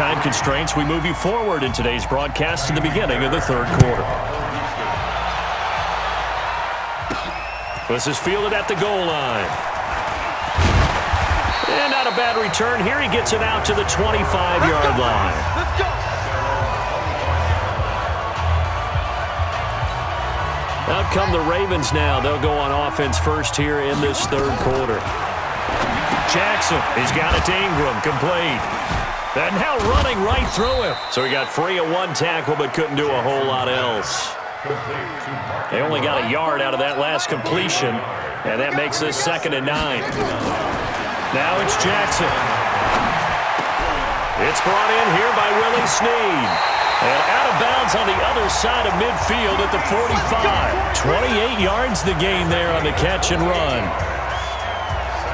time constraints, we move you forward in today's broadcast to the beginning of the third quarter. This is fielded at the goal line. And not a bad return here. He gets it out to the 25-yard line. Let's go. Out come the Ravens now. They'll go on offense first here in this third quarter. Jackson, he's got it to Ingram, complete. And now running right through him. So he got free of one tackle but couldn't do a whole lot else. They only got a yard out of that last completion, and that makes this 2nd and 9. Now it's Jackson. It's brought in here by Willie Snead. And out of bounds on the other side of midfield at the 45. 28 yards the gain there on the catch and run.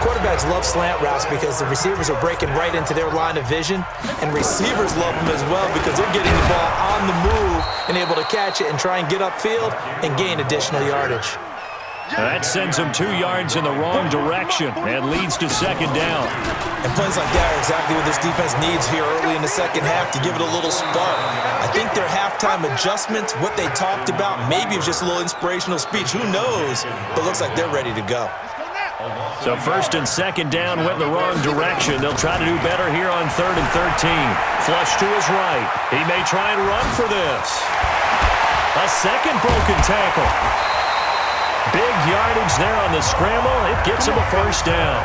Quarterbacks love slant routes because the receivers are breaking right into their line of vision, and receivers love them as well because they're getting the ball on the move and able to catch it and try and get upfield and gain additional yardage. That sends them 2 yards in the wrong direction and leads to 2nd down. And plays like that are exactly what this defense needs here early in the second half to give it a little spark. I think their halftime adjustments, what they talked about, maybe it was just a little inspirational speech. Who knows? But it looks like they're ready to go. So 1st and 2nd down went in the wrong direction. They'll try to do better here on 3rd and 13. Flush to his right. He may try and run for this. A second broken tackle. Big yardage there on the scramble. It gets him a 1st down.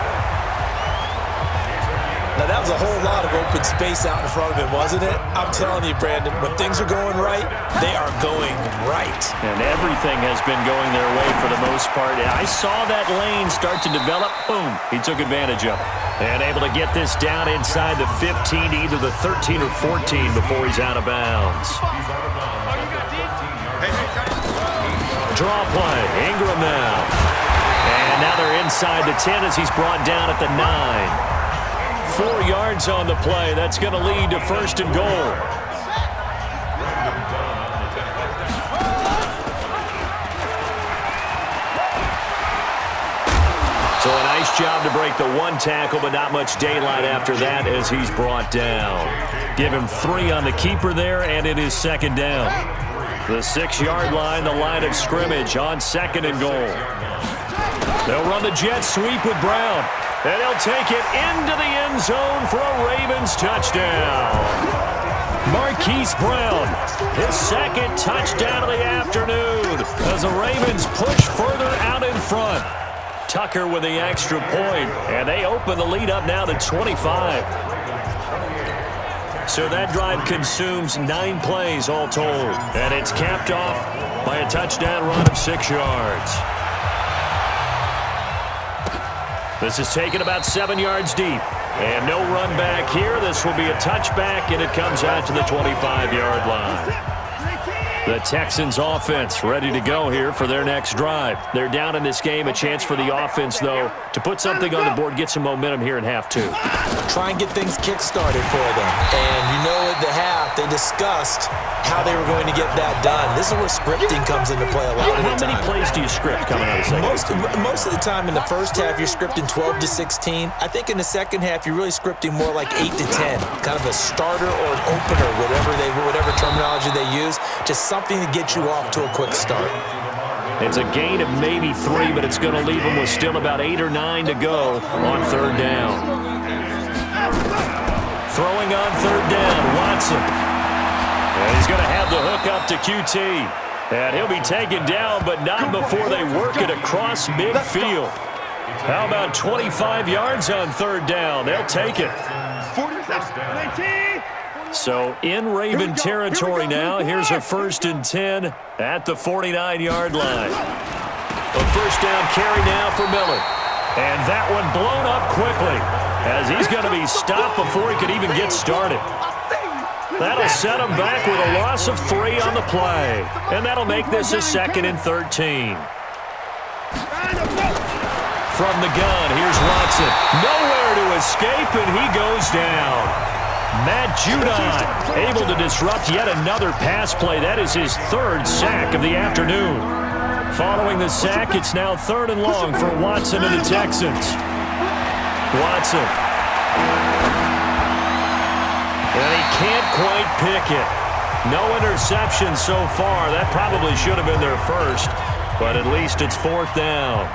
Now, that was a whole lot of open space out in front of him, wasn't it? I'm telling you, Brandon, when things are going right, they are going right. And everything has been going their way for the most part. I saw that lane start to develop. Boom. He took advantage of it. And able to get this down inside the 15 to either the 13 or 14 before he's out of bounds. Draw play. Ingram now. And now they're inside the 10 as he's brought down at the 9. 4 yards on the play. That's going to lead to 1st and goal. So a nice job to break the one tackle, but not much daylight after that as he's brought down. Give him 3 on the keeper there, and it is 2nd down. The 6-yard line, the line of scrimmage on 2nd and goal. They'll run the jet sweep with Brown. And he'll take it into the end zone for a Ravens touchdown. Marquise Brown, his 2nd touchdown of the afternoon as the Ravens push further out in front. Tucker with the extra point, and they open the lead up now to 25. So that drive consumes 9 plays all told, and it's capped off by a touchdown run of 6 yards. This is taken about 7 yards deep. And no run back here. This will be a touchback, and it comes out to the 25-yard line. The Texans offense ready to go here for their next drive. They're down in this game. A chance for the offense, though, to put something on the board, get some momentum here in half 2. Try and get things kick-started for them. And you know at the half, they discussed how they were going to get that done. This is where scripting comes into play a lot of the time. How many plays do you script coming out of the second? Most of the time in the first half, you're scripting 12 to 16. I think in the second half, you're really scripting more like 8 to 10. Kind of a starter or an opener, whatever terminology they use. Just something to get you off to a quick start. It's a gain of maybe 3, but it's going to leave them with still about 8 or 9 to go on 3rd down. Throwing on 3rd down, Watson. And he's going to have the hook up to QT. And he'll be taken down, but not before they work it across midfield. How about 25 yards on 3rd down? They'll take it. 19. So in Raven territory now. Here's a 1st and 10 at the 49-yard line. A 1st down carry now for Miller. And that one blown up quickly as he's going to be stopped before he could even get started. That'll set him back with a loss of 3 on the play. And that'll make this a 2nd and 13. From the gun, here's Watson. Nowhere to escape, and he goes down. Matt Judon able to disrupt yet another pass play. That is his 3rd sack of the afternoon. Following the sack, it's now 3rd and long for Watson and the Texans. Watson. And he can't quite pick it. No interception so far. That probably should have been their first, but at least it's 4th down.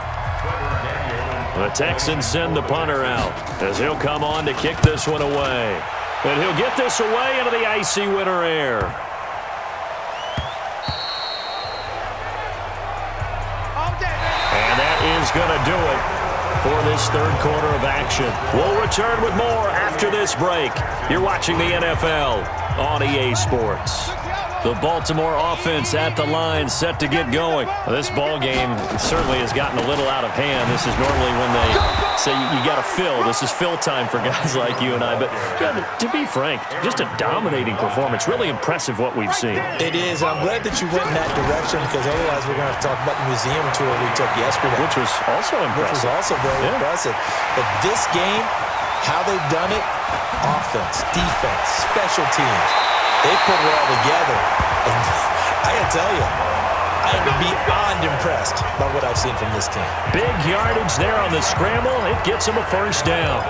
The Texans send the punter out as he'll come on to kick this one away. And he'll get this away into the icy winter air. And that is going to do it for this third quarter of action. We'll return with more after this break. You're watching the NFL on EA Sports. The Baltimore offense at the line, set to get going. This ball game certainly has gotten a little out of hand. This is normally when they say you got to fill. This is fill time for guys like you and I. But yeah, to be frank, just a dominating performance. Really impressive what we've seen. It is. I'm glad that you went in that direction because otherwise we're going to have to talk about the museum tour we took yesterday. Which was also impressive. Which was also very impressive. But this game, how they've done it, offense, defense, special teams, they put it all together. And I got to tell you, I am beyond impressed by what I've seen from this team. Big yardage there on the scramble. It gets them a first down.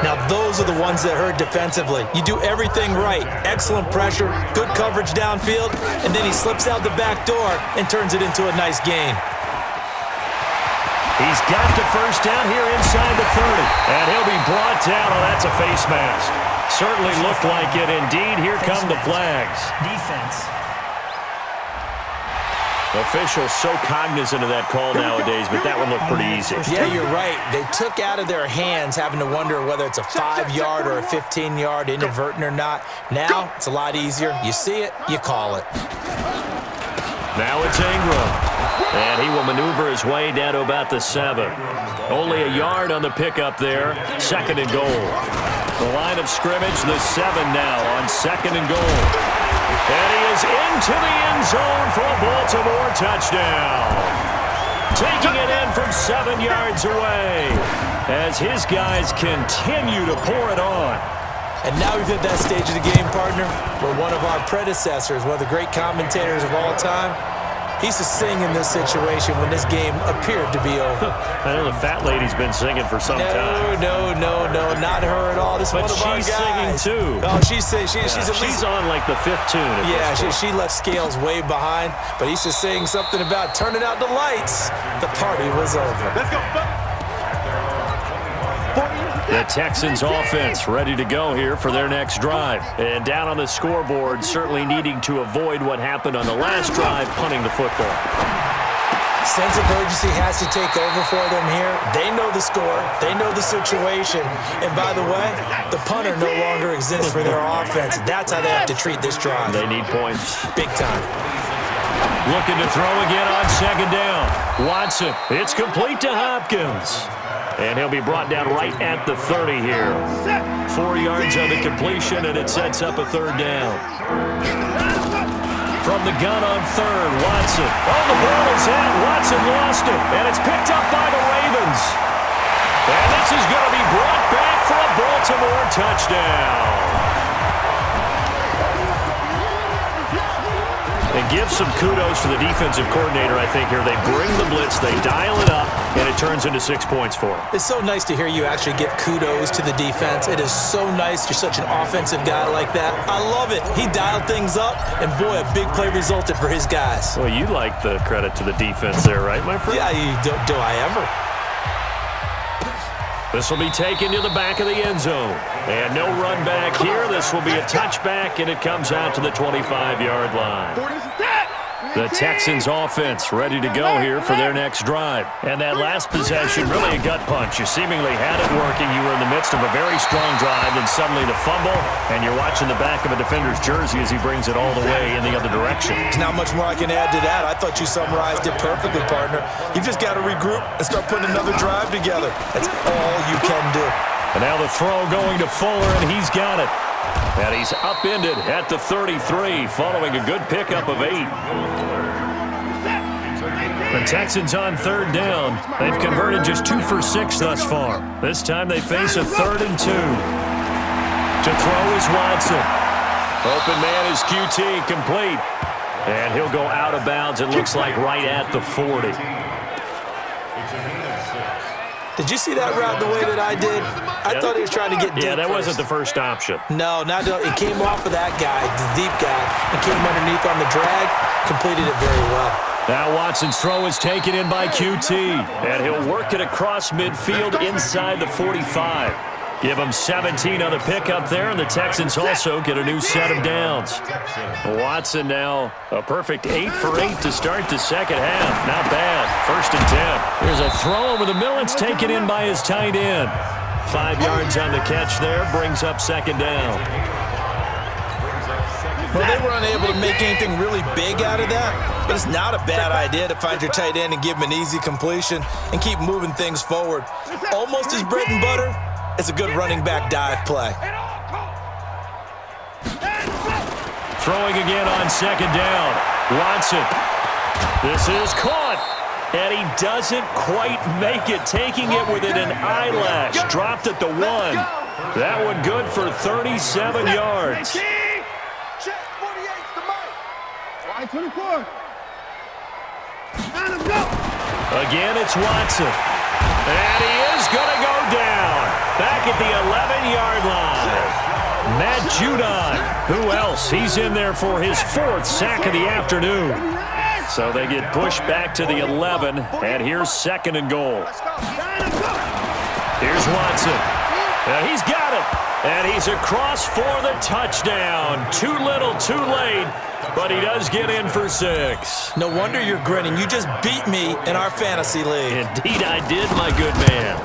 Now, those are the ones that hurt defensively. You do everything right. Excellent pressure, good coverage downfield, and then he slips out the back door and turns it into a nice gain. He's got the first down here inside the 30. And he'll be brought down. Oh, that's a face mask. Certainly looked like it. Indeed, here come the flags. Defense. Officials so cognizant of that call nowadays, but that one looked pretty easy. Yeah, you're right. They took out of their hands having to wonder whether it's a 5-yard or a 15-yard, inadvertent or not. Now, it's a lot easier. You see it, you call it. Now it's Ingram. And he will maneuver his way down to about the 7. Only a yard on the pickup there. 2nd and goal. The line of scrimmage, the 7 now on 2nd and goal. And he is into the end zone for a Baltimore touchdown. Taking it in from 7 yards away as his guys continue to pour it on. And now we've hit that stage of the game, partner, where one of our predecessors, one of the great commentators of all time, he used to sing in this situation when this game appeared to be over. I know the fat lady's been singing for some time. No, not her at all. This is one of our guys. But she's singing too. Oh, she's at least... She's on like the 5th tune. Yeah, she left Scales way behind, but he used to sing something about turning out the lights. The party was over. Let's go. The Texans offense ready to go here for their next drive. And down on the scoreboard, certainly needing to avoid what happened on the last drive, punting the football. Sense of urgency has to take over for them here. They know the score. They know the situation. And by the way, the punter no longer exists for their offense. That's how they have to treat this drive. They need points. Big time. Looking to throw again on 2nd down. Watson, it's complete to Hopkins. And he'll be brought down right at the 30 here. 4 yards on the completion, and it sets up a 3rd down. From the gun on 3rd, Watson. Oh, the ball is out. Watson lost it, and it's picked up by the Ravens. And this is going to be brought back for a Baltimore touchdown. And give some kudos to the defensive coordinator, I think, here. They bring the blitz, they dial it up, and it turns into 6 points for them. It's so nice to hear you actually give kudos to the defense. It is so nice. You're such an offensive guy like that. I love it. He dialed things up, and boy, a big play resulted for his guys. Well, you like the credit to the defense there, right, my friend? Yeah, do I ever? This will be taken to the back of the end zone. And no run back here. This will be a touchback, and it comes out to the 25-yard line. The Texans offense ready to go here for their next drive. And that last possession, really a gut punch. You seemingly had it working. You were in the midst of a very strong drive, and suddenly the fumble, and you're watching the back of a defender's jersey as he brings it all the way in the other direction. There's not much more I can add to that. I thought you summarized it perfectly, partner. You've just got to regroup and start putting another drive together. That's all you can do. And now the throw going to Fuller, and he's got it. And he's upended at the 33, following a good pickup of 8. The Texans on 3rd down. They've converted just 2 for 6 thus far. This time they face a 3rd and 2. To throw is Watson. Open man is QT, complete. And he'll go out of bounds, it looks like right at the 40. Did you see that route the way that I did? I thought he was trying to get deep. Yeah, that first. wasn't the first option. No, it came off of that guy, the deep guy, and came underneath on the drag, completed it very well. Now Watson's throw is taken in by QT, and he'll work it across midfield inside the 45. Give him 17 on the pickup there, and the Texans also get a new set of downs. Watson now a perfect 8 for 8 to start the second half. Not bad. 1st and 10. Here's a throw over the middle. It's taken in by his tight end. 5 yards on the catch there, brings up 2nd down. Well, they were unable to make anything really big out of that, but it's not a bad idea to find your tight end and give him an easy completion and keep moving things forward. Almost his bread and butter. It's a good running back dive play. Throwing again on 2nd down. Watson. This is caught. And he doesn't quite make it, taking it within an eyelash. Dropped at the 1. That one good for 37 yards. Again, it's Watson. And he is going to go down. Back at the 11-yard line. Matt Judon. Who else? He's in there for his 4th sack of the afternoon. So they get pushed back to the 11, and here's 2nd and goal. Here's Watson. He's got it, and he's across for the touchdown. Too little, too late, but he does get in for 6. No wonder you're grinning. You just beat me in our fantasy league. Indeed I did, my good man.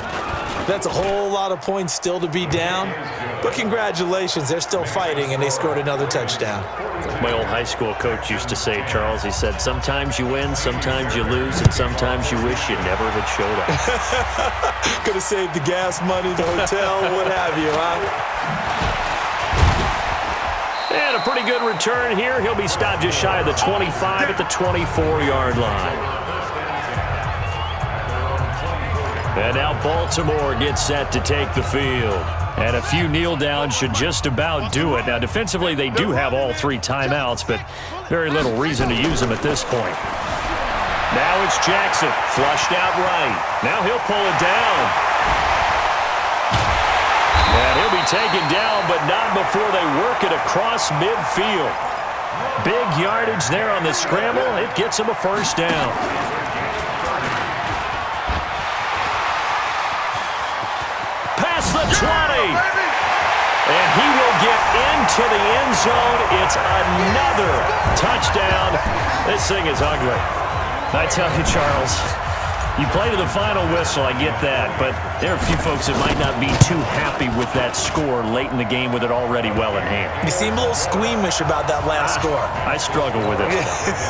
That's a whole lot of points still to be down, but congratulations, they're still fighting, and they scored another touchdown. My old high school coach used to say, Charles, he said, sometimes you win, sometimes you lose, and sometimes you wish you never had showed up. Could have saved the gas money, the hotel, what have you, huh? And a pretty good return here. He'll be stopped just shy of the 25 at the 24-yard line. And now Baltimore gets set to take the field. And a few kneel downs should just about do it. Now, defensively, they do have all 3 timeouts, but very little reason to use them at this point. Now it's Jackson, flushed out right. Now he'll pull it down. And he'll be taken down, but not before they work it across midfield. Big yardage there on the scramble. It gets him a 1st down. Past the 20. And he will get into the end zone. It's another touchdown. This thing is ugly. I tell you, Charles, you play to the final whistle, I get that, but there are a few folks that might not be too happy with that score late in the game with it already well in hand. You seem a little squeamish about that last score. I struggle with it.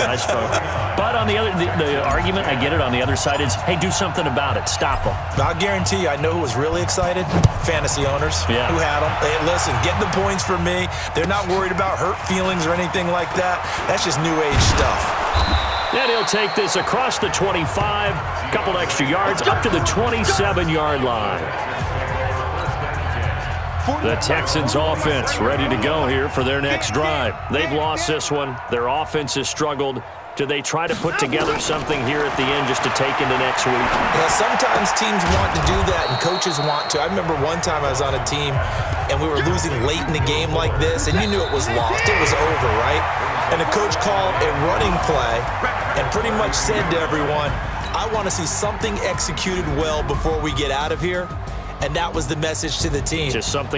I struggle. But on the other, the argument, I get it, on the other side is, hey, do something about it. Stop them. I'll guarantee you, I know who was really excited. Fantasy owners who had them. Hey, listen, get the points for me. They're not worried about hurt feelings or anything like that. That's just new age stuff. And he'll take this across the 25, a couple extra yards, up to the 27-yard line. The Texans offense ready to go here for their next drive. They've lost this one. Their offense has struggled. Do they try to put together something here at the end just to take into next week? Yeah, sometimes teams want to do that and coaches want to. I remember one time I was on a team and we were losing late in the game like this, and you knew it was lost. It was over, right? And the coach called a running play and pretty much said to everyone, I want to see something executed well before we get out of here. And that was the message to the team. Just something